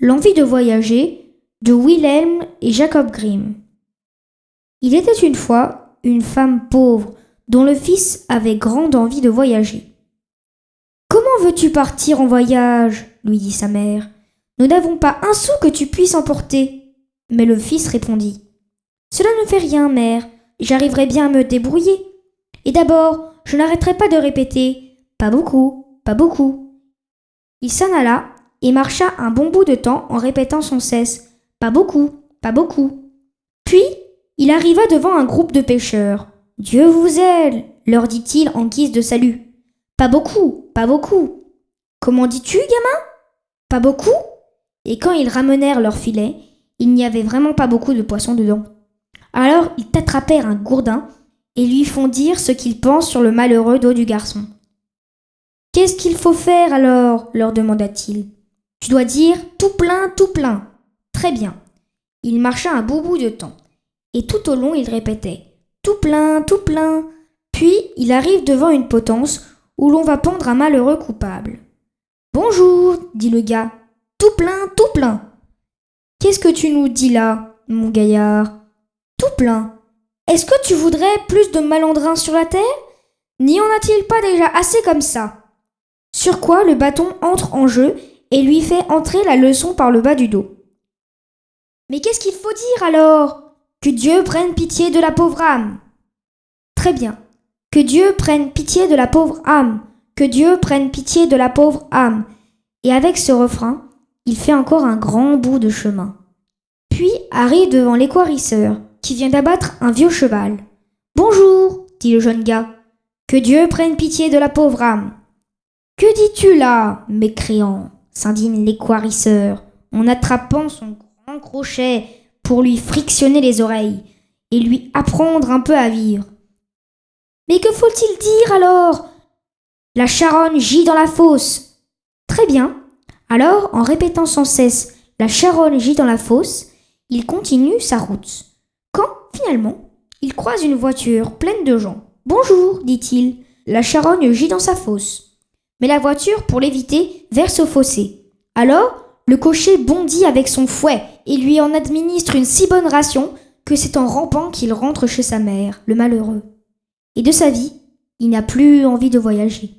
L'envie de voyager de Wilhelm et Jacob Grimm. Il était une fois une femme pauvre dont le fils avait grande envie de voyager. « Comment veux-tu partir en voyage ?» lui dit sa mère. « Nous n'avons pas un sou que tu puisses emporter. » Mais le fils répondit. « Cela ne fait rien, mère, j'arriverai bien à me débrouiller. Et d'abord, je n'arrêterai pas de répéter « pas beaucoup, pas beaucoup ». Il s'en alla et marcha un bon bout de temps en répétant sans cesse « pas beaucoup, pas beaucoup ». Puis, il arriva devant un groupe de pêcheurs. « Dieu vous aide !» leur dit-il en guise de salut. « Pas beaucoup, pas beaucoup. »« Comment dis-tu, gamin ? Pas beaucoup ?» Et quand ils ramenèrent leur filet, il n'y avait vraiment pas beaucoup de poissons dedans. Alors ils t'attrapèrent un gourdin et lui font dire ce qu'ils pensent sur le malheureux dos du garçon. « Qu'est-ce qu'il faut faire alors ?» leur demanda-t-il. « Tu dois dire tout plein, tout plein. » Très bien. Il marcha un bon bout de temps, et tout au long il répétait « tout plein, tout plein ». Puis il arrive devant une potence où l'on va pendre un malheureux coupable. « Bonjour, dit le gars, tout plein, tout plein. »« Qu'est-ce que tu nous dis là, mon gaillard ? Tout plein. Est-ce que tu voudrais plus de malandrins sur la terre ? N'y en a-t-il pas déjà assez comme ça ?» Sur quoi le bâton entre en jeu et lui fait entrer la leçon par le bas du dos. « Mais qu'est-ce qu'il faut dire alors ? Que Dieu prenne pitié de la pauvre âme. » Très bien. Que Dieu prenne pitié de la pauvre âme. Que Dieu prenne pitié de la pauvre âme. Et avec ce refrain, il fait encore un grand bout de chemin. Puis arrive devant l'équarrisseur, qui vient d'abattre un vieux cheval. « Bonjour, dit le jeune gars. Que Dieu prenne pitié de la pauvre âme. »« Que dis-tu là, mécréant ?» s'indigne l'équarrisseur, en attrapant son grand crochet pour lui frictionner les oreilles et lui apprendre un peu à vivre. « Mais que faut-il dire alors ? La charogne gît dans la fosse. » Très bien. Alors, en répétant sans cesse « la charogne gît dans la fosse », il continue sa route. Quand, finalement, il croise une voiture pleine de gens. « Bonjour, dit-il, la charogne gît dans sa fosse. » Mais la voiture, pour l'éviter, verse au fossé. Alors, le cocher bondit avec son fouet et lui en administre une si bonne ration que c'est en rampant qu'il rentre chez sa mère, le malheureux. Et de sa vie, il n'a plus envie de voyager.